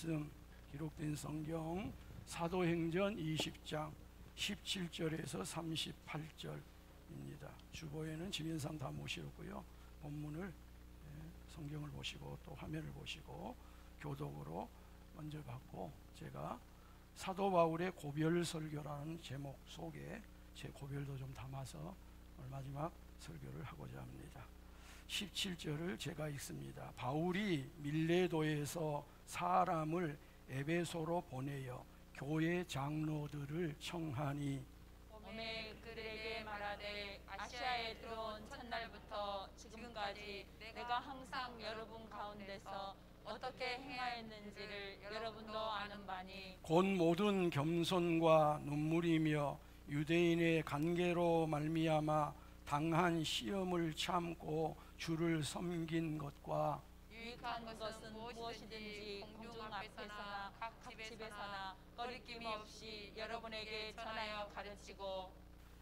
말씀 기록된 성경 사도행전 20장 17절에서 38절입니다. 주보에는 지면상 다 모시었고요. 본문을 성경을 보시고 또 화면을 보시고 교독으로 먼저 받고 제가 사도 바울의 고별 설교라는 제목 속에 제 고별도 좀 담아서 오늘 마지막 설교를 하고자 합니다. 17절을 제가 읽습니다. 바울이 밀레도에서 사람을 에베소로 보내어 교회 장로들을 청하니 오매 그들에게 말하되 아시아에 들어온 첫날부터 지금까지 내가 항상 여러분 가운데서 어떻게 행하였는지를 여러분도 아는 바니 곧 모든 겸손과 눈물이며 유대인의 간계로 말미암아 당한 시험을 참고 주를 섬긴 것과 유익한 것은 무엇이든지 공중 앞에서나 각 집에서나 거리낌이 없이 여러분에게 전하여 가르치고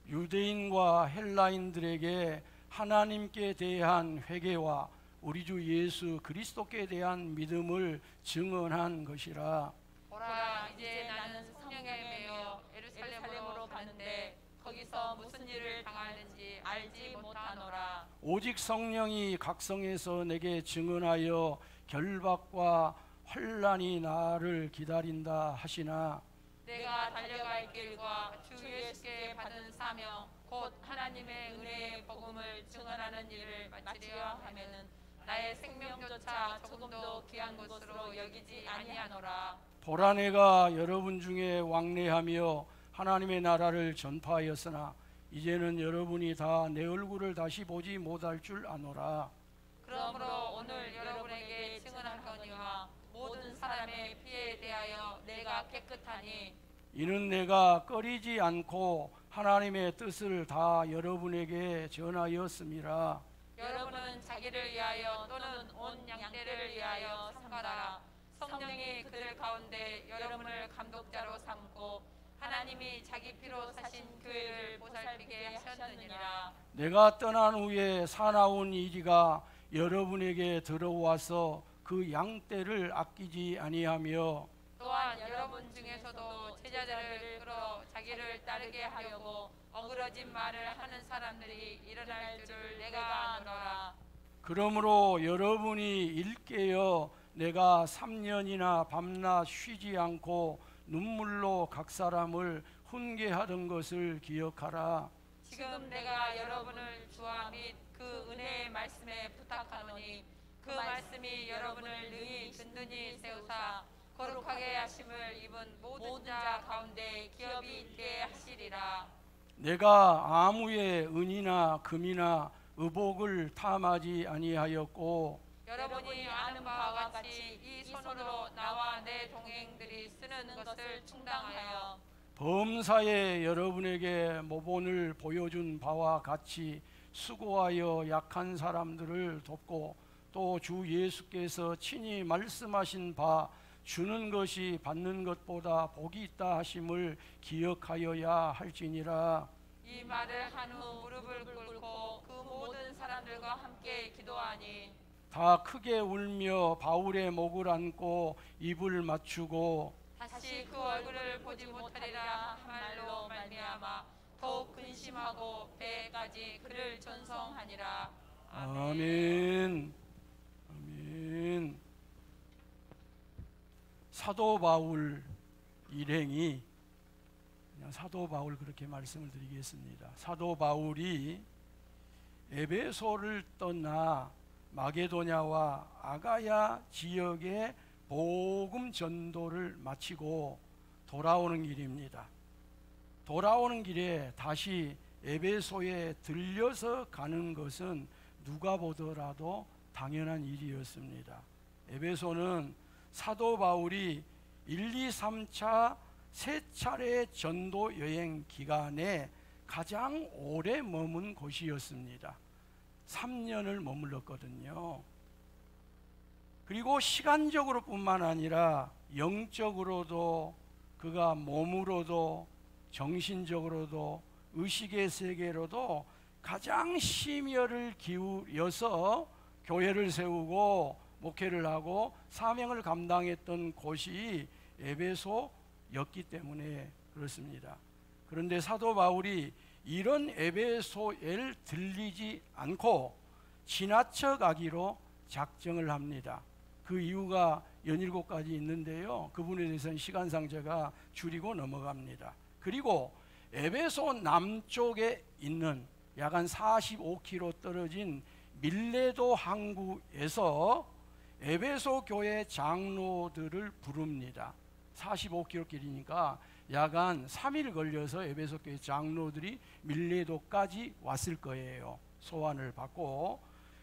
유대인과 헬라인들에게 하나님께 대한 회개와 우리 주 예수 그리스도께 대한 믿음을 증언한 것이라. 보라, 이제 나는 성령에 매여 예루살렘으로 가는데 거기서 무슨 일을 당하는지 알지 못하노라. 오직 성령이 각성해서 내게 증언하여 결박과 환난이 나를 기다린다 하시나 내가 달려갈 길과 주 예수께 받은 사명 곧 하나님의 은혜의 복음을 증언하는 일을 마치려 하면은 나의 생명조차 조금도 귀한 것으로 여기지 아니하노라. 보라, 내가 여러분 중에 왕래하며 하나님의 나라를 전파하였으나 이제는 여러분이 다 내 얼굴을 다시 보지 못할 줄 아노라. 그러므로 오늘 여러분에게 증언하거니와 모든 사람의 피에 대하여 내가 깨끗하니 이는 내가 꺼리지 않고 하나님의 뜻을 다 여러분에게 전하였음이라. 여러분은 자기를 위하여 또는 온 양떼를 위하여 삼가라. 성령이 그들 가운데 여러분을 감독자로 삼고 하나님이 자기 피로 사신 교회를 보살피게 하셨느니라. 내가 떠난 후에 사나운 이리가 여러분에게 들어와서 그 양떼를 아끼지 아니하며 또한 여러분 중에서도 제자들을 끌어 자기를 따르게 하려고 어그러진 말을 하는 사람들이 일어날 줄을 내가 아노라. 그러므로 여러분이 일깨어 내가 3년이나 밤낮 쉬지 않고 눈물로 각 사람을 훈계하던 것을 기억하라. 지금 내가 여러분을 주와 및 그 은혜의 말씀에 부탁하노니 그 말씀이 여러분을 능히 든든히 세우사 거룩하게 하심을 입은 모든 자 가운데 기업이 있게 하시리라. 내가 아무의 은이나 금이나 의복을 탐하지 아니하였고 여러분이 아는 바와 같이 이 손으로 나와 내 동행들이 쓰는 것을 충당하여 범사에 여러분에게 모본을 보여준 바와 같이 수고하여 약한 사람들을 돕고 또 주 예수께서 친히 말씀하신 바 주는 것이 받는 것보다 복이 있다 하심을 기억하여야 할지니라. 이 말을 한 후 무릎을 꿇고 그 모든 사람들과 함께 기도하니 다 크게 울며 바울의 목을 안고 입을 맞추고 다시 그 얼굴을 보지 못하리라 한 말로 말미암아 더욱 근심하고 배까지 그를 전송하니라. 아멘. 아멘. 사도 바울 일행이 그냥 사도 바울 그렇게 말씀을 드리겠습니다. 사도 바울이 에베소를 떠나 마게도냐와 아가야 지역의 복음 전도를 마치고 돌아오는 길입니다. 돌아오는 길에 다시 에베소에 들려서 가는 것은 누가 보더라도 당연한 일이었습니다. 에베소는 사도 바울이 1, 2, 3차 세 차례 전도 여행 기간에 가장 오래 머문 곳이었습니다. 3년을 머물렀거든요. 그리고 시간적으로 뿐만 아니라 영적으로도 그가 몸으로도 정신적으로도 의식의 세계로도 가장 심혈을 기울여서 교회를 세우고 목회를 하고 사명을 감당했던 곳이 에베소였기 때문에 그렇습니다. 그런데 사도 바울이 이런 에베소를 들리지 않고 지나쳐 가기로 작정을 합니다. 그 이유가 17가지 있는데요. 그 부분에 대해서는 시간상 제가 줄이고 넘어갑니다. 그리고 에베소 남쪽에 있는 약 한 45km 떨어진 밀레도 항구에서 에베소 교회 장로들을 부릅니다. 45km 길이니까 약 한 3일 걸려서 에베소 교회 장로들이 밀레도까지 왔을 거예요. 소환을 받고.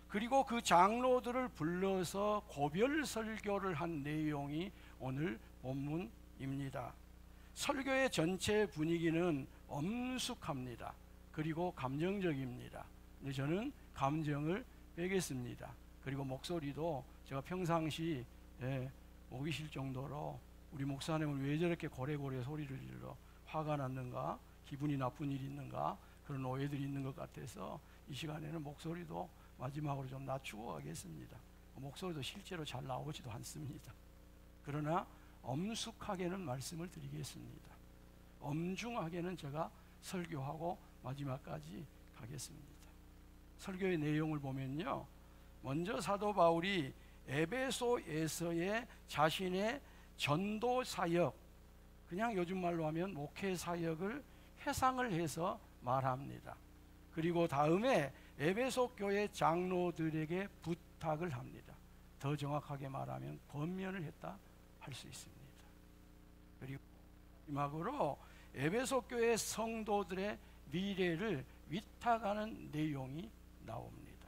그리고 그 장로들을 불러서 고별 설교를 한 내용이 오늘 본문입니다. 설교의 전체 분위기는 엄숙합니다. 그리고 감정적입니다. 근데 저는 감정을 빼겠습니다. 그리고 목소리도 제가 평상시 목이 쉴 정도로 우리 목사님은 왜 저렇게 고래고래 소리를 질러 화가 났는가, 기분이 나쁜 일이 있는가, 그런 오해들이 있는 것 같아서 이 시간에는 목소리도 마지막으로 좀 낮추고 가겠습니다. 목소리도 실제로 잘 나오지도 않습니다. 그러나 엄숙하게는 말씀을 드리겠습니다. 엄중하게는 제가 설교하고 마지막까지 가겠습니다. 설교의 내용을 보면요, 먼저 사도 바울이 에베소에서의 자신의 전도 사역, 그냥 요즘 말로 하면 목회 사역을 회상을 해서 말합니다. 그리고 다음에 에베소 교회 장로들에게 부탁을 합니다. 더 정확하게 말하면 권면을 했다 할 수 있습니다. 그리고 마지막으로 에베소 교회 성도들의 미래를 위탁하는 내용이 나옵니다.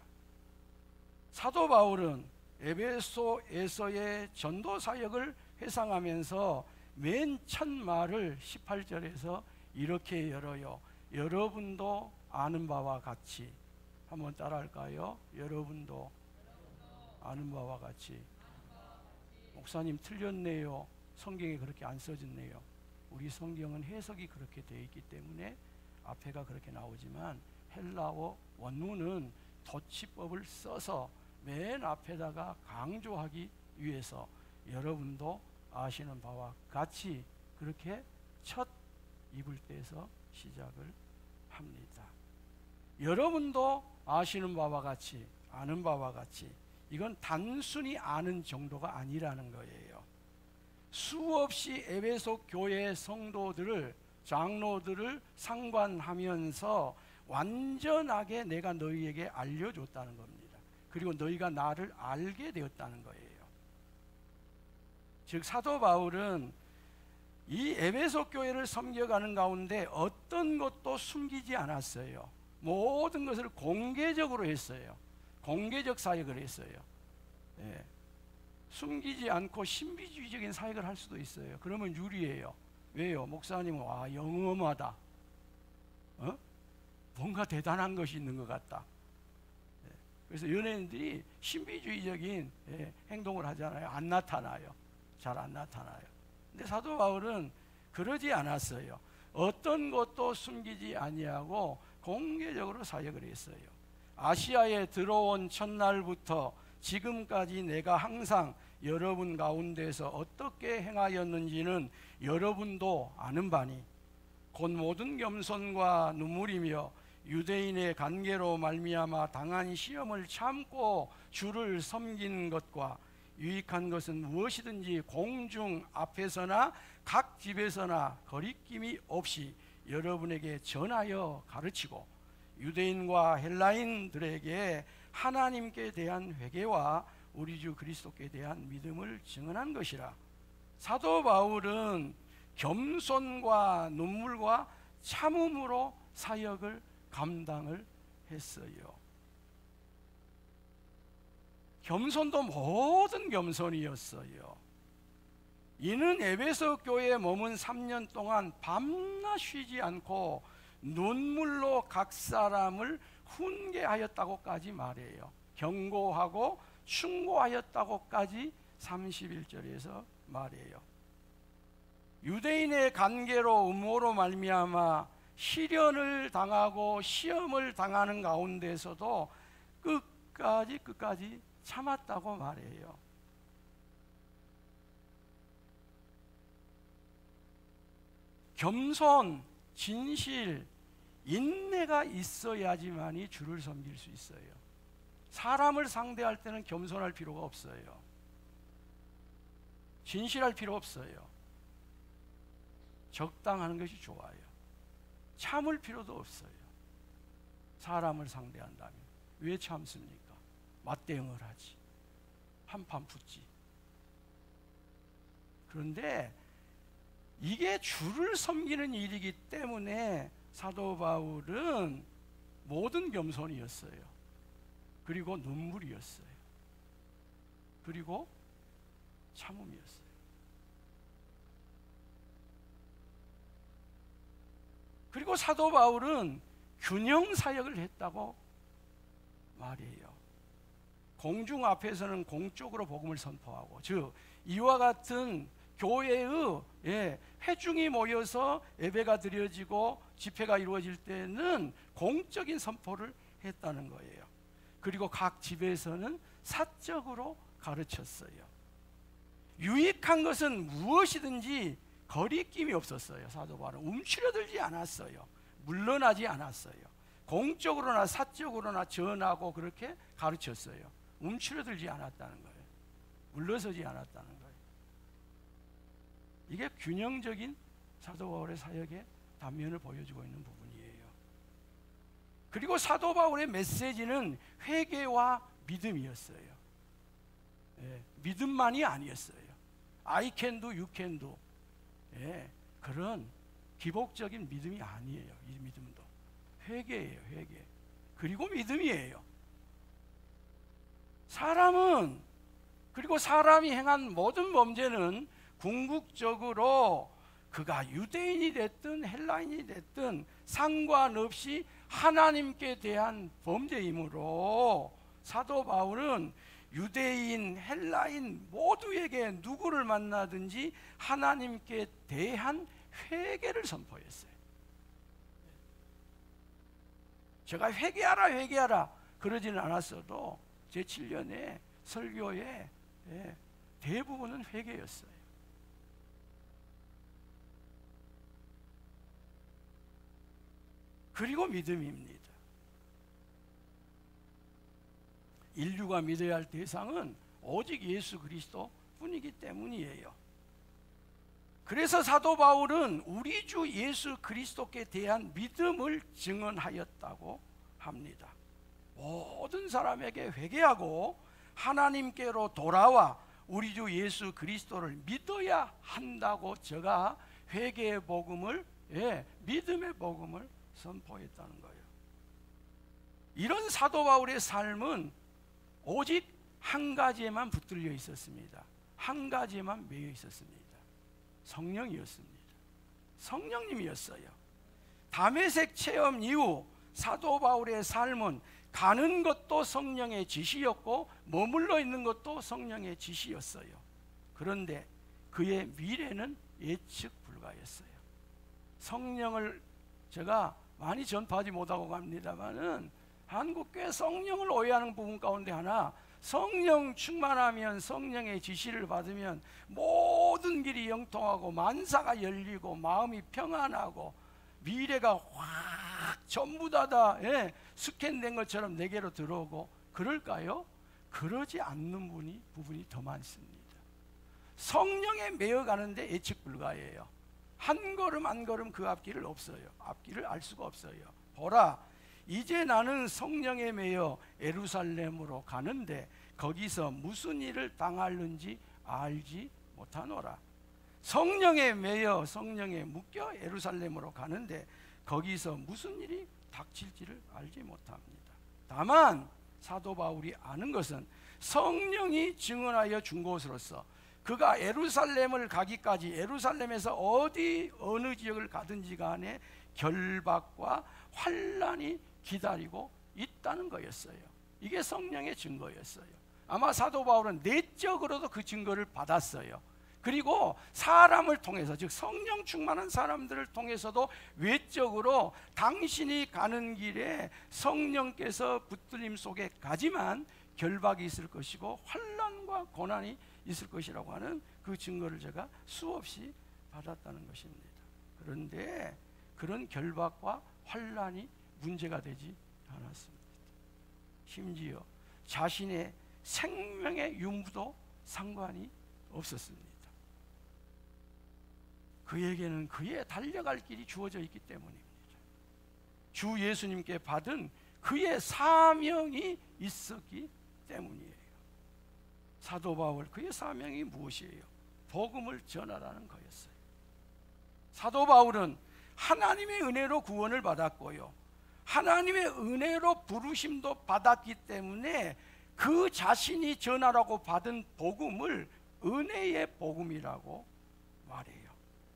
사도 바울은 에베소에서의 전도 사역을 회상하면서 맨 첫 말을 18절에서 이렇게 열어요. 여러분도 아는 바와 같이. 한번 따라할까요? 여러분도 아는 바와 같이. 목사님 틀렸네요. 성경에 그렇게 안 써졌네요. 우리 성경은 해석이 그렇게 되어 있기 때문에 앞에가 그렇게 나오지만 헬라어 원문은 도치법을 써서 맨 앞에다가 강조하기 위해서 여러분도 아시는 바와 같이 그렇게 첫 입을 떼서 시작을 합니다. 여러분도 아시는 바와 같이, 아는 바와 같이, 이건 단순히 아는 정도가 아니라는 거예요. 수없이 에베소 교회 성도들을, 장로들을 상관하면서 완전하게 내가 너희에게 알려줬다는 겁니다. 그리고 너희가 나를 알게 되었다는 거예요. 즉 사도 바울은 이 에베소 교회를 섬겨가는 가운데 어떤 것도 숨기지 않았어요. 모든 것을 공개적으로 했어요. 공개적 사역을 했어요. 숨기지 않고 신비주의적인 사역을 할 수도 있어요. 그러면 유리해요. 왜요? 목사님은 와 영험하다, 뭔가 대단한 것이 있는 것 같다. 그래서 연예인들이 신비주의적인 행동을 하잖아요. 안 나타나요. 잘 안 나타나요. 근데 사도 바울은 그러지 않았어요. 어떤 것도 숨기지 아니하고 공개적으로 사역을 했어요. 아시아에 들어온 첫날부터 지금까지 내가 항상 여러분 가운데서 어떻게 행하였는지는 여러분도 아는 바니 곧 모든 겸손과 눈물이며 유대인의 관계로 말미암아 당한 시험을 참고 주를 섬긴 것과 유익한 것은 무엇이든지 공중 앞에서나 각 집에서나 거리낌이 없이 여러분에게 전하여 가르치고 유대인과 헬라인들에게 하나님께 대한 회개와 우리 주 그리스도께 대한 믿음을 증언한 것이라. 사도 바울은 겸손과 눈물과 참음으로 사역을 감당을 했어요. 겸손도 모든 겸손이었어요. 이는 에베소 교회에 머문 3년 동안 밤낮 쉬지 않고 눈물로 각 사람을 훈계하였다고까지 말해요. 경고하고 충고하였다고까지 31절에서 말해요. 유대인의 관계로 음모로 말미암아 시련을 당하고 시험을 당하는 가운데서도 끝까지 참았다고 말해요. 겸손, 진실, 인내가 있어야지만이 주를 섬길 수 있어요. 사람을 상대할 때는 겸손할 필요가 없어요. 진실할 필요 없어요. 적당하는 것이 좋아요. 참을 필요도 없어요. 사람을 상대한다면 왜 참습니까? 맞대응을 하지, 한판 붙지. 그런데 이게 주를 섬기는 일이기 때문에 사도 바울은 모든 겸손이었어요. 그리고 눈물이었어요. 그리고 참음이었어요. 그리고 사도 바울은 균형 사역을 했다고 말이에요. 공중 앞에서는 공적으로 복음을 선포하고, 즉 이와 같은 교회의 회중이 모여서 예배가 드려지고 집회가 이루어질 때는 공적인 선포를 했다는 거예요. 그리고 각 집에서는 사적으로 가르쳤어요. 유익한 것은 무엇이든지 거리낌이 없었어요. 사도 바울은 움츠러들지 않았어요. 물러나지 않았어요. 공적으로나 사적으로나 전하고 그렇게 가르쳤어요. 움츠러들지 않았다는 거예요. 물러서지 않았다는 거예요. 이게 균형적인 사도 바울의 사역의 단면을 보여주고 있는 부분이에요. 그리고 사도 바울의 메시지는 회개와 믿음이었어요. 믿음만이 아니었어요. I can do, you can do. 그런 기복적인 믿음이 아니에요. 이 믿음도 회개예요. 회개. 그리고 믿음이에요. 그리고 사람이 행한 모든 범죄는 궁극적으로 그가 유대인이 됐든 헬라인이 됐든 상관없이 하나님께 대한 범죄이므로 사도 바울은 유대인, 헬라인 모두에게 누구를 만나든지 하나님께 대한 회개를 선포했어요. 제가 회개하라 그러지는 않았어도 제 7년의 설교의 대부분은 회개였어요. 그리고 믿음입니다. 인류가 믿어야 할 대상은 오직 예수 그리스도 뿐이기 때문이에요. 그래서 사도 바울은 우리 주 예수 그리스도께 대한 믿음을 증언하였다고 합니다. 모든 사람에게 회개하고 하나님께로 돌아와 우리 주 예수 그리스도를 믿어야 한다고 제가 회개의 복음을, 믿음의 복음을 선포했다는 거예요. 이런 사도 바울의 삶은 오직 한 가지에만 붙들려 있었습니다. 한 가지에만 매여 있었습니다. 성령이었습니다. 성령님이었어요. 다메섹 체험 이후 사도 바울의 삶은 가는 것도 성령의 지시였고 머물러 있는 것도 성령의 지시였어요. 그런데 그의 미래는 예측 불가였어요. 성령을 제가 많이 전파하지 못하고 갑니다만은 한국교회 성령을 오해하는 부분 가운데 하나, 성령 충만하면 성령의 지시를 받으면 모든 길이 영통하고 만사가 열리고 마음이 평안하고 미래가 확 전부 다 스캔된 것처럼 내게로 들어오고 그럴까요? 그러지 않는 부분이 더 많습니다. 성령에 매여가는데 예측 불가예요. 한 걸음 한 걸음 그 앞길을 없어요. 앞길을 알 수가 없어요. 보라, 이제 나는 성령에 매여 예루살렘으로 가는데 거기서 무슨 일을 당할는지 알지 못하노라. 성령에 매여 성령에 묶여 예루살렘으로 가는데 거기서 무슨 일이 닥칠지를 알지 못합니다. 다만 사도 바울이 아는 것은 성령이 증언하여 준 것으로서 그가 예루살렘을 가기까지 예루살렘에서 어느 지역을 가든지 간에 결박과 환난이 기다리고 있다는 거였어요. 이게 성령의 증거였어요. 아마 사도 바울은 내적으로도 그 증거를 받았어요. 그리고 사람을 통해서, 즉 성령 충만한 사람들을 통해서도 외적으로 당신이 가는 길에 성령께서 붙들림 속에 가지만 결박이 있을 것이고 환난과 고난이 있을 것이라고 하는 그 증거를 제가 수없이 받았다는 것입니다. 그런데 그런 결박과 환난이 문제가 되지 않았습니다. 심지어 자신의 생명의 유무도 상관이 없었습니다. 그에게는 그의 달려갈 길이 주어져 있기 때문입니다. 주 예수님께 받은 그의 사명이 있었기 때문이에요. 사도 바울, 그의 사명이 무엇이에요? 복음을 전하라는 거였어요. 사도 바울은 하나님의 은혜로 구원을 받았고요, 하나님의 은혜로 부르심도 받았기 때문에 그 자신이 전하라고 받은 복음을 은혜의 복음이라고 말해요.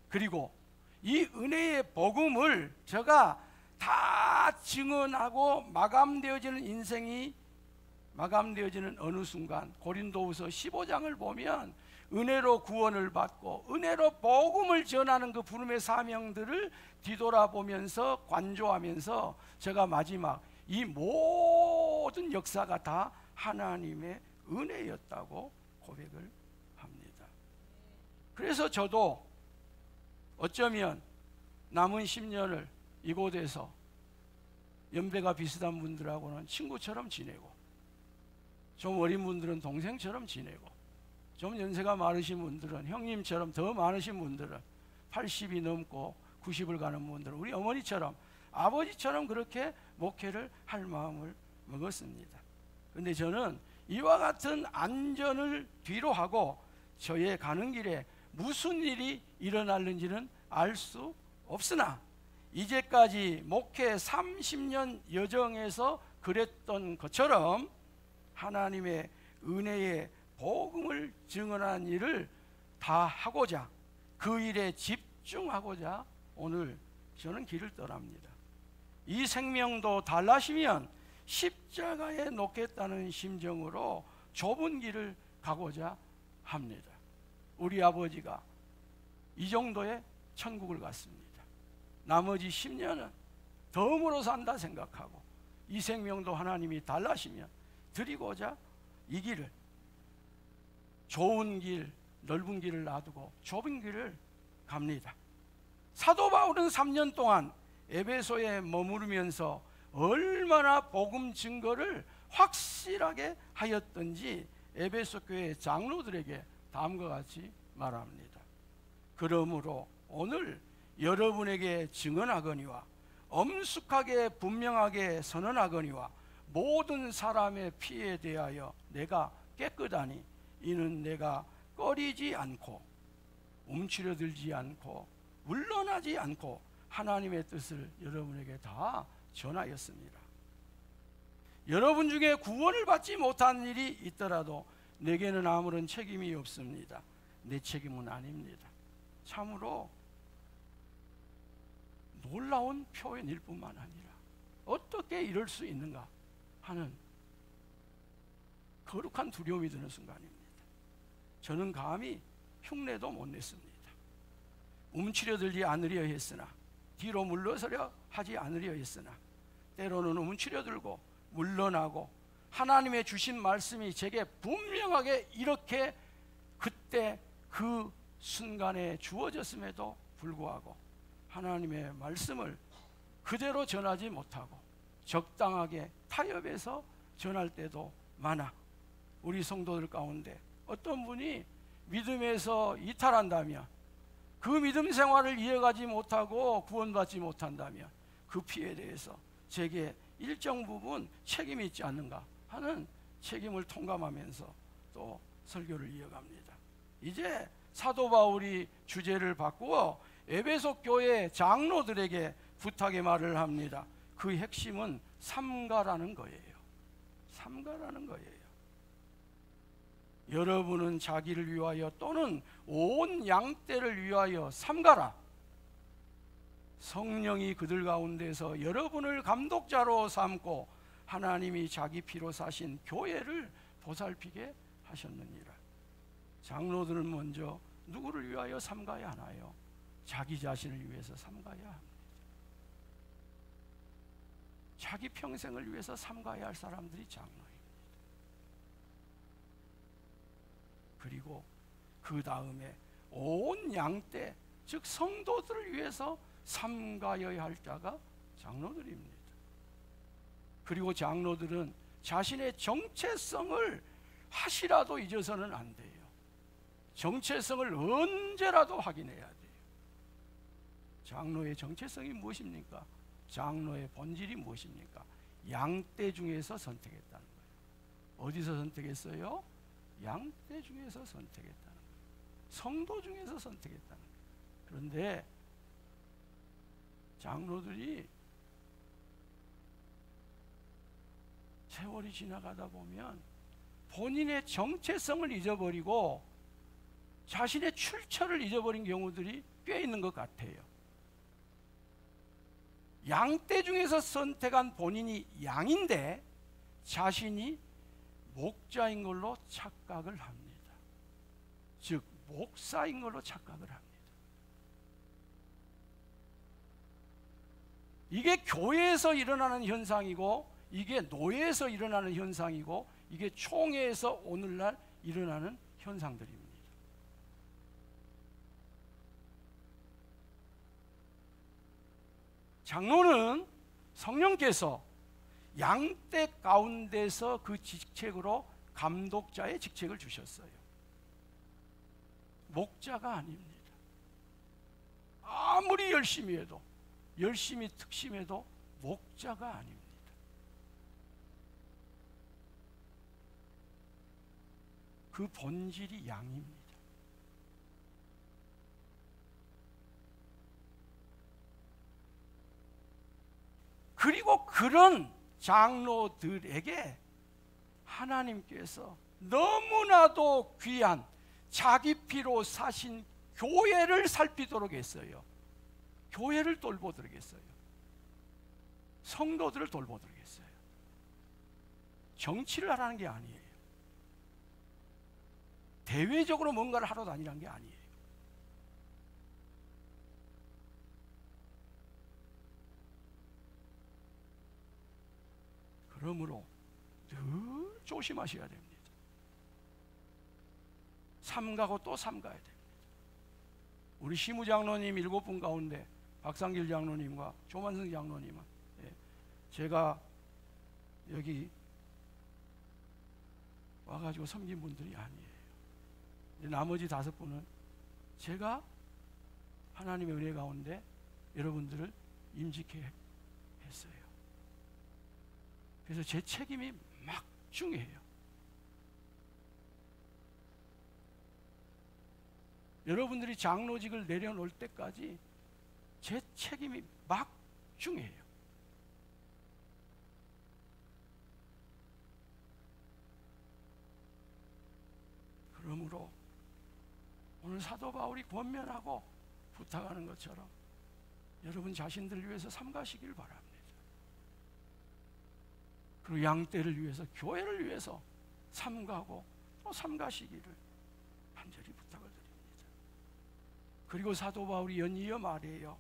그리고 이 은혜의 복음을 제가 다 증언하고 마감되어지는 인생이 마감되어지는 어느 순간 고린도후서 15장을 보면 은혜로 구원을 받고 은혜로 복음을 전하는 그 부름의 사명들을 뒤돌아보면서 관조하면서 제가 마지막 이 모든 역사가 다 하나님의 은혜였다고 고백을 합니다. 그래서 저도 어쩌면 남은 10년을 이곳에서 연배가 비슷한 분들하고는 친구처럼 지내고, 좀 어린 분들은 동생처럼 지내고, 좀 연세가 많으신 분들은 형님처럼, 더 많으신 분들은 80이 넘고 90을 가는 분들은 우리 어머니처럼, 아버지처럼 그렇게 목회를 할 마음을 먹었습니다. 그런데 저는 이와 같은 안전을 뒤로 하고 저의 가는 길에 무슨 일이 일어날는지는 알 수 없으나 이제까지 목회 30년 여정에서 그랬던 것처럼 하나님의 은혜의 복음을 증언한 일을 다 하고자, 그 일에 집중하고자 오늘 저는 길을 떠납니다. 이 생명도 달라시면 십자가에 놓겠다는 심정으로 좁은 길을 가고자 합니다. 우리 아버지가 이 정도의 천국을 갔습니다. 나머지 10년은 덤으로 산다 생각하고 이 생명도 하나님이 달라시면 드리고자 이 길을, 좋은 길, 넓은 길을 놔두고 좁은 길을 갑니다. 사도 바울은 3년 동안 에베소에 머무르면서 얼마나 복음 증거를 확실하게 하였던지 에베소 교회 장로들에게 다음과 같이 말합니다. 그러므로 오늘 여러분에게 증언하거니와 엄숙하게 분명하게 선언하거니와 모든 사람의 피에 대하여 내가 깨끗하니 이는 내가 꺼리지 않고 움츠려들지 않고 물러나지 않고 하나님의 뜻을 여러분에게 다 전하였습니다. 여러분 중에 구원을 받지 못한 일이 있더라도 내게는 아무런 책임이 없습니다. 내 책임은 아닙니다. 참으로 놀라운 표현일 뿐만 아니라 어떻게 이럴 수 있는가 하는 거룩한 두려움이 드는 순간입니다. 저는 감히 흉내도 못 냈습니다. 움츠려들지 않으려 했으나, 뒤로 물러서려 하지 않으려 했으나, 때로는 움츠려들고 물러나고 하나님의 주신 말씀이 제게 분명하게 이렇게 그때 그 순간에 주어졌음에도 불구하고 하나님의 말씀을 그대로 전하지 못하고 적당하게 타협해서 전할 때도 많아. 우리 성도들 가운데 어떤 분이 믿음에서 이탈한다면, 그 믿음 생활을 이어가지 못하고 구원받지 못한다면 그 피해에 대해서 제게 일정 부분 책임이 있지 않는가 하는 책임을 통감하면서 또 설교를 이어갑니다. 이제 사도 바울이 주제를 바꾸어 에베소 교회 장로들에게 부탁의 말을 합니다. 그 핵심은 삼가라는 거예요. 삼가라는 거예요. 여러분은 자기를 위하여 또는 온 양떼를 위하여 삼가라. 성령이 그들 가운데서 여러분을 감독자로 삼고 하나님이 자기 피로 사신 교회를 보살피게 하셨느니라. 장로들은 먼저 누구를 위하여 삼가야 하나요? 자기 자신을 위해서 삼가야 합니다. 자기 평생을 위해서 삼가야 할 사람들이 장로입니다. 그리고 그 다음에 온 양떼, 즉 성도들을 위해서 삼가여야 할 자가 장로들입니다. 그리고 장로들은 자신의 정체성을 하시라도 잊어서는 안 돼요. 정체성을 언제라도 확인해야 돼요. 장로의 정체성이 무엇입니까? 장로의 본질이 무엇입니까? 양떼 중에서 선택했다는 거예요. 어디서 선택했어요? 양떼 중에서 선택했다는 거예요. 성도 중에서 선택했다는 거예요. 그런데 장로들이 세월이 지나가다 보면 본인의 정체성을 잊어버리고 자신의 출처를 잊어버린 경우들이 꽤 있는 것 같아요. 양떼 중에서 선택한 본인이 양인데 자신이 목자인 걸로 착각을 합니다. 즉 목사인 걸로 착각을 합니다. 이게 교회에서 일어나는 현상이고, 이게 노예에서 일어나는 현상이고, 이게 총회에서 오늘날 일어나는 현상들입니다. 장로는 성령께서 양떼 가운데서 그 직책으로 감독자의 직책을 주셨어요. 목자가 아닙니다. 아무리 열심히 해도, 열심히 특심해도 목자가 아닙니다. 그 본질이 양입니다. 그리고 그런 장로들에게 하나님께서 너무나도 귀한 자기 피로 사신 교회를 살피도록 했어요. 교회를 돌보도록 했어요. 성도들을 돌보도록 했어요. 정치를 하라는 게 아니에요. 대외적으로 뭔가를 하러 다니라는 게 아니에요. 그러므로 늘 조심하셔야 됩니다. 삼가고 또 삼가야 됩니다. 우리 시무장로님 7분 가운데 박상길 장로님과 조만성 장로님은 제가 여기 와가지고 섬긴 분들이 아니에요. 나머지 5분은 제가 하나님의 은혜 가운데 여러분들을 임직해 했어요. 그래서 제 책임이 막중해요. 여러분들이 장로직을 내려놓을 때까지 제 책임이 막중해요. 그러므로 오늘 사도 바울이 권면하고 부탁하는 것처럼 여러분 자신들을 위해서 삼가시길 바랍니다. 그리고 양떼를 위해서, 교회를 위해서 삼가고 또 삼가시기를 간절히 부탁을 드립니다. 그리고 사도 바울이 연이어 말해요.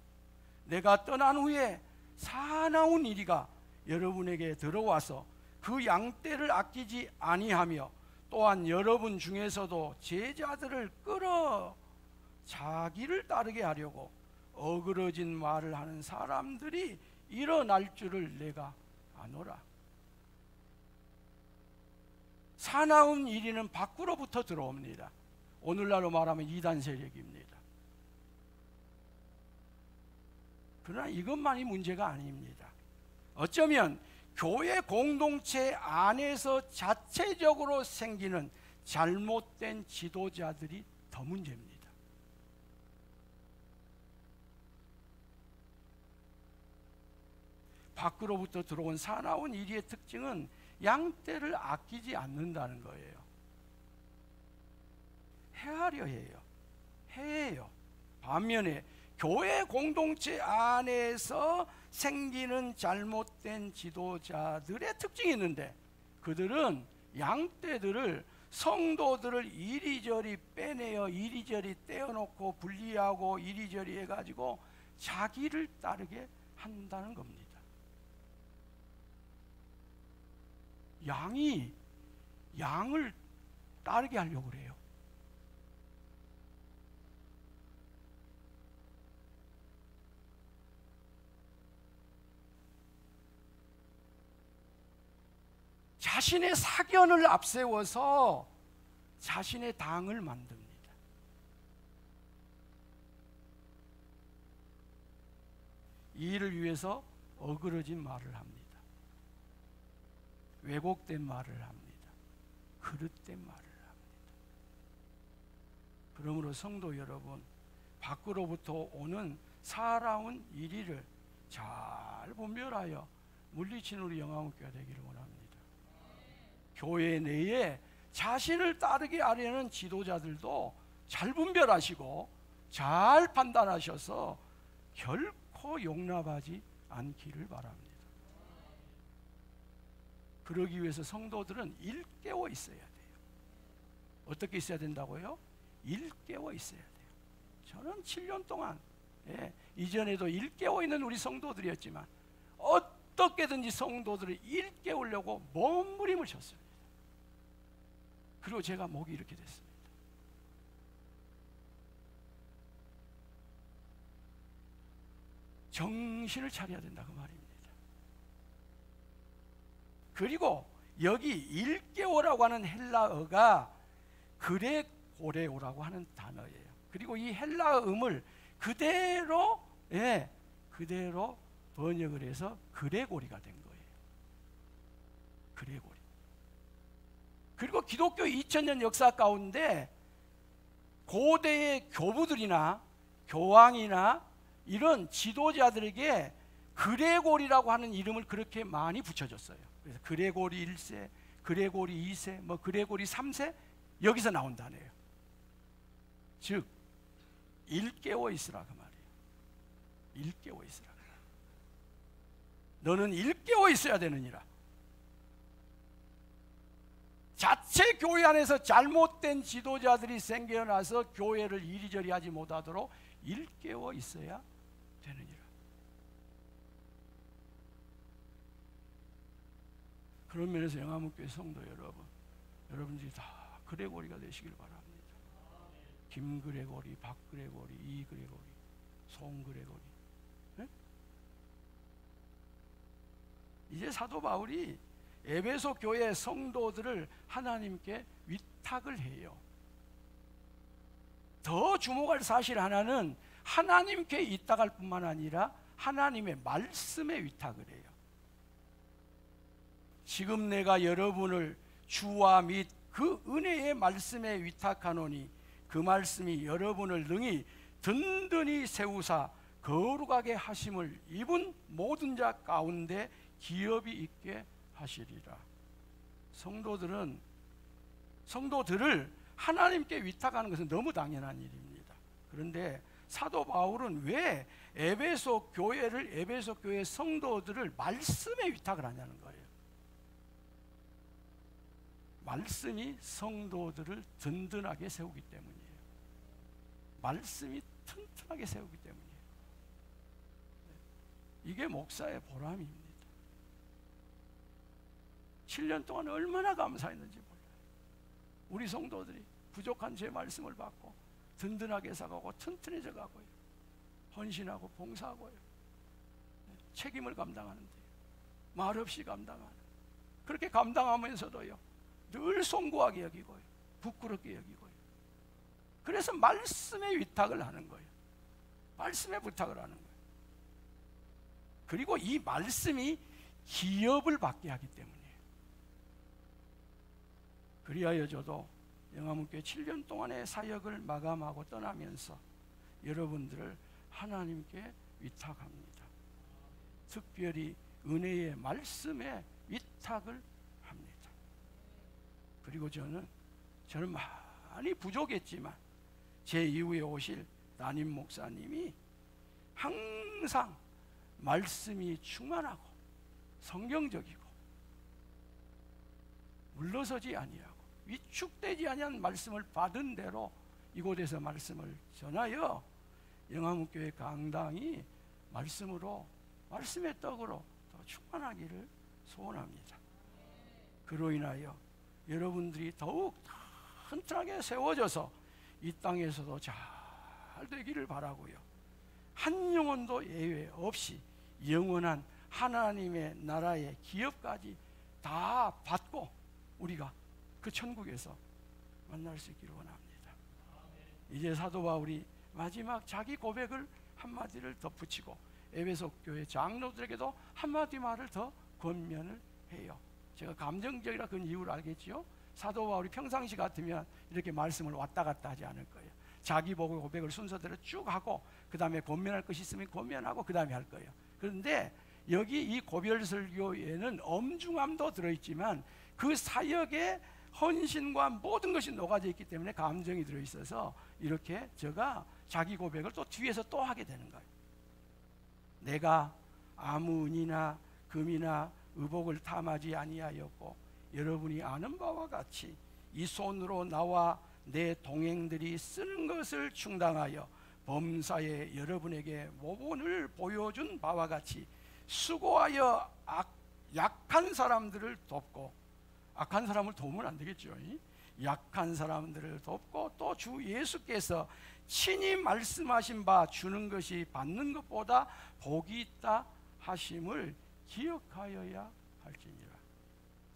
내가 떠난 후에 사나운 이리가 여러분에게 들어와서 그 양떼를 아끼지 아니하며 또한 여러분 중에서도 제자들을 끌어 자기를 따르게 하려고 어그러진 말을 하는 사람들이 일어날 줄을 내가 아노라. 사나운 이리는 밖으로부터 들어옵니다. 오늘날로 말하면 이단 세력입니다. 그러나 이것만이 문제가 아닙니다. 어쩌면 교회 공동체 안에서 자체적으로 생기는 잘못된 지도자들이 더 문제입니다. 밖으로부터 들어온 사나운 이리의 특징은 양떼를 아끼지 않는다는 거예요. 헤아려 해요. 해요. 반면에 교회 공동체 안에서 생기는 잘못된 지도자들의 특징이 있는데, 그들은 양떼들을, 성도들을 이리저리 빼내어 이리저리 떼어놓고 분리하고 이리저리 해가지고 자기를 따르게 한다는 겁니다. 양이 양을 따르게 하려고 그래요. 자신의 사견을 앞세워서 자신의 당을 만듭니다. 이 일을 위해서 어그러진 말을 합니다. 왜곡된 말을 합니다. 그릇된 말을 합니다. 그러므로 성도 여러분, 밖으로부터 오는 살아온 이리를 잘 분별하여 물리치는 우리 영화목교가 되기를 원합니다. 교회 내에 자신을 따르게 하려는 지도자들도 잘 분별하시고 잘 판단하셔서 결코 용납하지 않기를 바랍니다. 그러기 위해서 성도들은 일깨워 있어야 돼요. 어떻게 있어야 된다고요? 일깨워 있어야 돼요. 저는 7년 동안 이전에도 일깨워 있는 우리 성도들이었지만 어떻게든지 성도들을 일깨우려고 몸부림을 쳤습니다. 그리고 제가 목이 이렇게 됐습니다. 정신을 차려야 된다 그 말입니다. 그리고 여기 일깨워라고 하는 헬라어가 그레고레오라고 하는 단어예요. 그리고 이 헬라어 음을 그대로 그대로 번역을 해서 그레고리가 된 거예요. 그레고리. 그리고 기독교 2000년 역사 가운데 고대의 교부들이나 교황이나 이런 지도자들에게 그레고리라고 하는 이름을 그렇게 많이 붙여줬어요. 그래서 그레고리 1세, 그레고리 2세, 뭐 그레고리 3세 여기서 나온 단어예요. 즉 일깨워 있으라 그 말이에요. 일깨워 있으라. 너는 일깨워 있어야 되느니라. 자체 교회 안에서 잘못된 지도자들이 생겨나서 교회를 이리저리 하지 못하도록 일깨워 있어야 되느니라. 그런 면에서 영화목교회 성도 여러분, 여러분들이 다 그레고리가 되시길 바랍니다. 김그레고리, 박그레고리, 이그레고리, 송그레고리. 네? 이제 사도 바울이 에베소 교회 성도들을 하나님께 위탁을 해요. 더 주목할 사실 하나는 하나님께 위탁할 뿐만 아니라 하나님의 말씀에 위탁을 해요. 지금 내가 여러분을 주와 및 그 은혜의 말씀에 위탁하노니 그 말씀이 여러분을 능히 든든히 세우사 거룩하게 하심을 입은 모든 자 가운데 기업이 있게 하시리라. 성도들을 하나님께 위탁하는 것은 너무 당연한 일입니다. 그런데 사도 바울은 왜 에베소 교회 성도들을 말씀에 위탁을 하냐는 거예요. 말씀이 성도들을 든든하게 세우기 때문이에요. 말씀이 튼튼하게 세우기 때문이에요. 이게 목사의 보람입니다. 7년 동안 얼마나 감사했는지 몰라요. 우리 성도들이 부족한 제 말씀을 받고 든든하게 살아가고 튼튼해져 가고요. 헌신하고 봉사하고요. 책임을 감당하는데 말없이 감당하는, 그렇게 감당하면서도요 늘 송구하게 여기고요, 부끄럽게 여기고요. 그래서 말씀에 위탁을 하는 거예요. 말씀에 부탁을 하는 거예요. 그리고 이 말씀이 기업을 받게 하기 때문이에요. 그리하여 저도 영화문교회 7년 동안의 사역을 마감하고 떠나면서 여러분들을 하나님께 위탁합니다. 특별히 은혜의 말씀에 위탁을 합니다. 그리고 저는 많이 부족했지만 제 이후에 오실 담임 목사님이 항상 말씀이 충만하고 성경적이고 물러서지 아니하고 위축되지 아니한 말씀을 받은 대로 이곳에서 말씀을 전하여 영화문교회 강당이 말씀의 떡으로 더 충만하기를 소원합니다. 그로 인하여 여러분들이 더욱 튼튼하게 세워져서 이 땅에서도 잘 되기를 바라고요. 한 영혼도 예외 없이 영원한 하나님의 나라의 기업까지 다 받고 우리가 그 천국에서 만날 수 있기를 원합니다. 이제 사도 바울이 마지막 자기 고백을 한마디를 덧붙이고 에베소 교회 장로들에게도 한마디 말을 더 권면을 해요. 제가 감정적이라 그런 이유를 알겠지요. 사도 바울이 평상시 같으면 이렇게 말씀을 왔다 갔다 하지 않을 거예요. 자기 보고 고백을 순서대로 쭉 하고 그 다음에 권면할 것이 있으면 권면하고 그 다음에 할 거예요. 그런데 여기 이 고별설교에는 엄중함도 들어있지만 그 사역의 헌신과 모든 것이 녹아져 있기 때문에 감정이 들어있어서 이렇게 제가 자기 고백을 또 뒤에서 또 하게 되는 거예요. 내가 아무 은이나 금이나 의복을 탐하지 아니하였고 여러분이 아는 바와 같이 이 손으로 나와 내 동행들이 쓰는 것을 충당하여 범사에 여러분에게 모본을 보여준 바와 같이 수고하여 약한 사람들을 돕고, 악한 사람을 도우면 안 되겠죠. 약한 사람들을 돕고 또 주 예수께서 친히 말씀하신 바 주는 것이 받는 것보다 복이 있다 하심을 기억하여야 할지니라.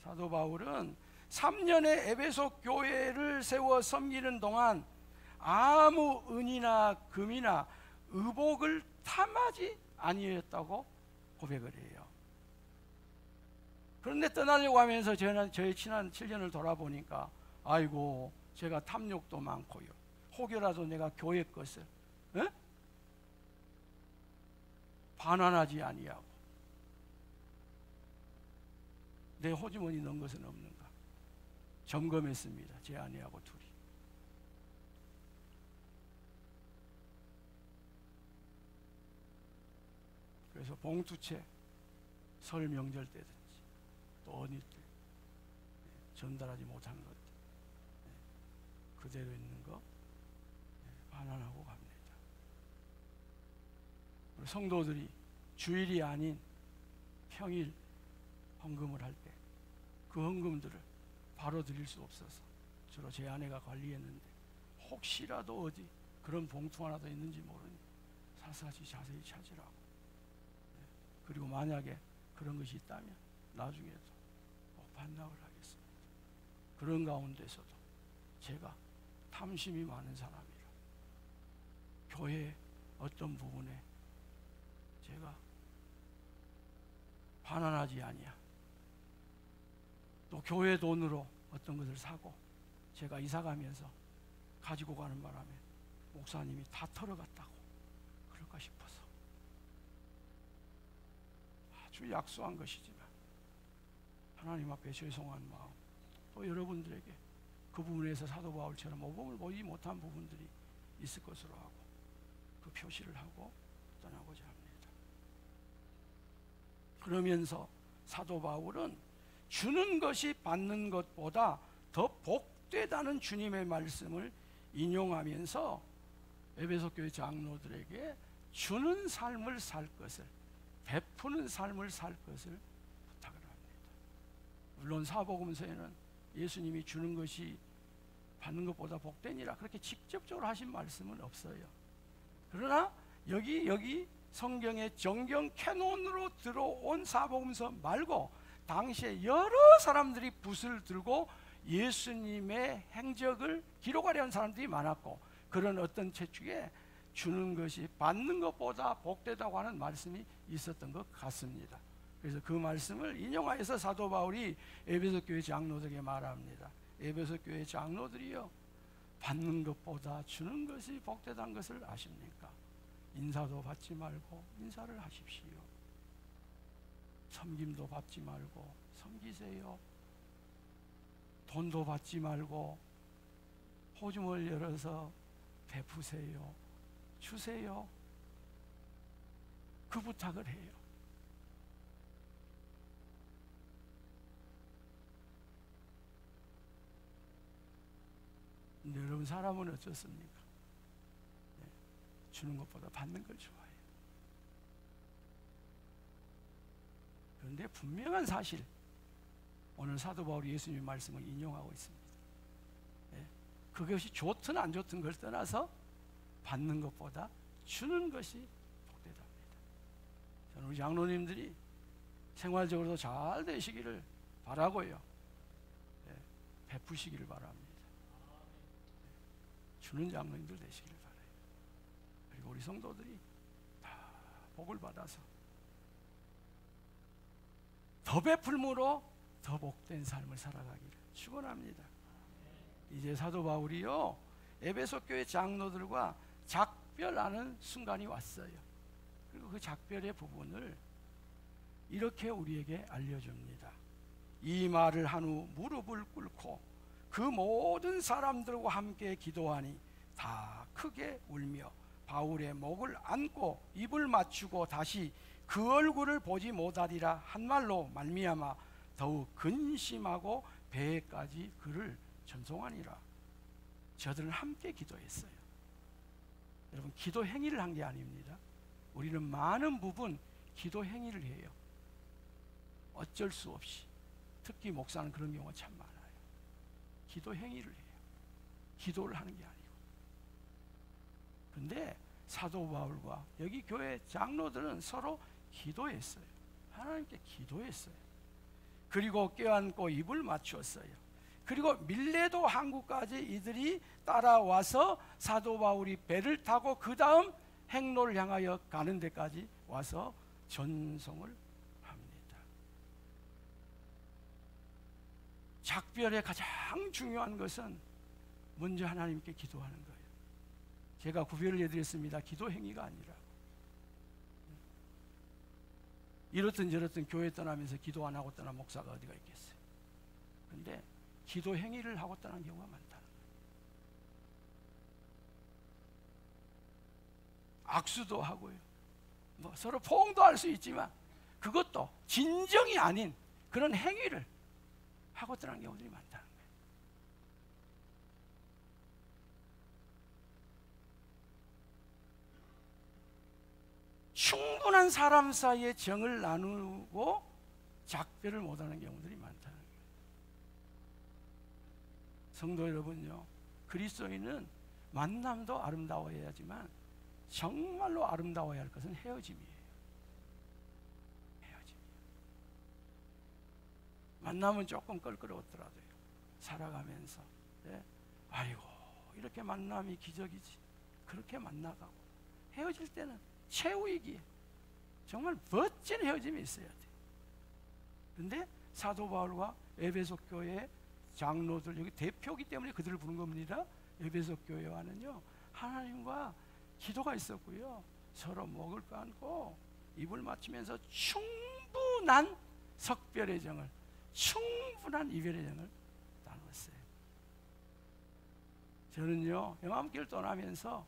사도 바울은 3년의 에베소 교회를 세워 섬기는 동안 아무 은이나 금이나 의복을 탐하지 아니했다고 고백을 해요. 그런데 떠나려고 하면서 저의 지난 7년을 돌아보니까 아이고 제가 탐욕도 많고요, 혹여라도 내가 교회 것을 반환하지 아니하고 내 호주머니 넣은 것은 없는가 점검했습니다. 제 아내하고 둘이. 그래서 봉투채 설 명절 때든지 또 어느 때 전달하지 못한 것들 그대로 있는 거 반환하고 갑니다. 성도들이 주일이 아닌 평일 헌금을 할 때 그 헌금들을 바로 드릴 수 없어서 주로 제 아내가 관리했는데 혹시라도 어디 그런 봉투 하나 더 있는지 모르니 사사시 자세히 찾으라고. 그리고 만약에 그런 것이 있다면 나중에도 꼭 반납을 하겠습니다. 그런 가운데서도 제가 탐심이 많은 사람이라 교회 어떤 부분에 제가 반환하지 아니야. 또 교회 돈으로 어떤 것을 사고 제가 이사 가면서 가지고 가는 바람에 목사님이 다 털어갔다고 그럴까 싶어서 아주 약소한 것이지만 하나님 앞에 죄송한 마음, 또 여러분들에게 그 부분에서 사도 바울처럼 모범을 보지 못한 부분들이 있을 것으로 하고 그 표시를 하고 떠나고자 합니다. 그러면서 사도 바울은 주는 것이 받는 것보다 더 복되다는 주님의 말씀을 인용하면서 에베소 교회 장로들에게 주는 삶을 살 것을, 베푸는 삶을 살 것을 부탁을 합니다. 물론 사복음서에는 예수님이 주는 것이 받는 것보다 복되니라 그렇게 직접적으로 하신 말씀은 없어요. 그러나 여기 성경의 정경 캐논으로 들어온 사복음서 말고 당시에 여러 사람들이 붓을 들고 예수님의 행적을 기록하려는 사람들이 많았고 그런 어떤 채축에 주는 것이 받는 것보다 복되다고 하는 말씀이 있었던 것 같습니다. 그래서 그 말씀을 인용하여서 사도 바울이 에베소 교회 장로들에게 말합니다. 에베소 교회 장로들이요, 받는 것보다 주는 것이 복되다는 것을 아십니까? 인사도 받지 말고 인사를 하십시오. 섬김도 받지 말고 섬기세요. 돈도 받지 말고 호주머니를 열어서 베푸세요. 주세요. 그 부탁을 해요. 근데 여러분, 사람은 어떻습니까? 주는 것보다 받는 걸 좋아해요. 그런데 분명한 사실, 오늘 사도 바울이 예수님의 말씀을 인용하고 있습니다. 그것이 좋든 안 좋든 걸 떠나서 받는 것보다 주는 것이 복되답니다. 저는 우리 장로님들이 생활적으로도 잘 되시기를 바라고요. 예, 베푸시기를 바랍니다. 주는 장로님들 되시기를 바라요. 그리고 우리 성도들이 다 복을 받아서 더 베풀므로 더 복된 삶을 살아가기를 축원합니다. 이제 사도 바울이요 에베소 교회 장로들과 작별하는 순간이 왔어요. 그리고 그 작별의 부분을 이렇게 우리에게 알려줍니다. 이 말을 한 후 무릎을 꿇고 그 모든 사람들과 함께 기도하니 다 크게 울며 바울의 목을 안고 입을 맞추고 다시 그 얼굴을 보지 못하리라 한 말로 말미암아 더욱 근심하고 배에까지 그를 전송하니라. 저들은 함께 기도했어요. 여러분, 기도 행위를 한 게 아닙니다. 우리는 많은 부분 기도 행위를 해요. 어쩔 수 없이. 특히 목사는 그런 경우가 참 많아요. 기도 행위를 해요. 기도를 하는 게 아니고. 근데 사도 바울과 여기 교회 장로들은 서로 기도했어요. 하나님께 기도했어요. 그리고 껴안고 입을 맞추었어요. 그리고 밀레도 항구까지 이들이 따라와서 사도 바울이 배를 타고 그 다음 행로를 향하여 가는 데까지 와서 전송을 합니다. 작별의 가장 중요한 것은 먼저 하나님께 기도하는 거예요. 제가 구별을 해드렸습니다. 기도 행위가 아니라. 이렇든 저렇든 교회 떠나면서 기도 안 하고 떠난 목사가 어디가 있겠어요. 근데 기도 행위를 하고 떠난 경우가 많다는 거예요. 악수도 하고요. 뭐 서로 포옹도 할 수 있지만 그것도 진정이 아닌 그런 행위를 하고 떠난 경우들이 많다는 거예요. 충분한 사람 사이에 정을 나누고 작별을 못하는 경우들이 많다는 거예요. 성도 여러분요, 그리스도인은 만남도 아름다워야지만 정말로 아름다워야 할 것은 헤어짐이에요. 헤어짐이에요. 만남은 조금 껄끄러웠더라도요, 살아가면서 아이고 이렇게 만남이 기적이지, 그렇게 만나가고 헤어질 때는 최후이기에 정말 멋진 헤어짐이 있어야 돼. 근데 사도 바울과 에베소 교회 장로들, 여기 대표기 때문에 그들을 부른 겁니다. 에베소 교회와는요 하나님과 기도가 있었고요, 서로 목을 감고 입을 맞추면서 충분한 석별의 정을, 충분한 이별의 정을 나눴어요. 저는요 영암교회를 떠나면서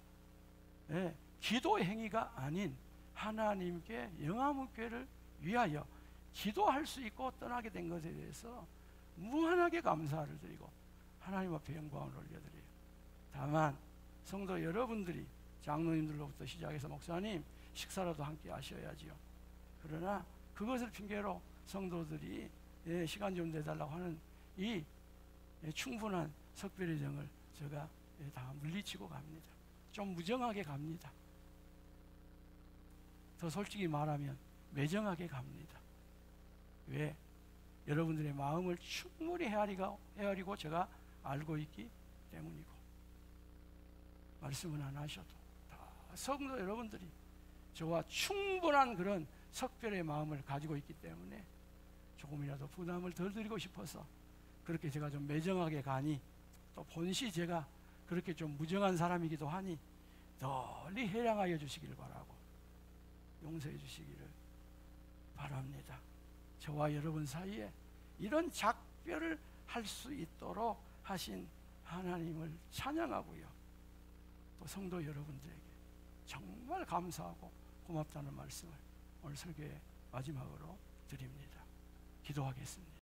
기도 행위가 아닌 하나님께 영암교회를 위하여 기도할 수 있고 떠나게 된 것에 대해서 무한하게 감사를 드리고 하나님 앞에 영광을 올려드려요. 다만 성도 여러분들이 장로님들로부터 시작해서 목사님 식사라도 함께 하셔야지요. 그러나 그것을 핑계로 성도들이 시간 좀 내달라고 하는 이 충분한 석별의 정을 제가 다 물리치고 갑니다. 좀 무정하게 갑니다. 더 솔직히 말하면 매정하게 갑니다. 왜? 여러분들의 마음을 충분히 헤아리고 제가 알고 있기 때문이고, 말씀은 안 하셔도 다 성도 여러분들이 저와 충분한 그런 석별의 마음을 가지고 있기 때문에 조금이라도 부담을 덜 드리고 싶어서 그렇게 제가 좀 매정하게 가니, 또 본시 제가 그렇게 좀 무정한 사람이기도 하니 널리 회량하여 주시기를 바라고 용서해 주시기를 바랍니다. 저와 여러분 사이에 이런 작별을 할 수 있도록 하신 하나님을 찬양하고요, 또 성도 여러분들에게 정말 감사하고 고맙다는 말씀을 오늘 설교의 마지막으로 드립니다. 기도하겠습니다.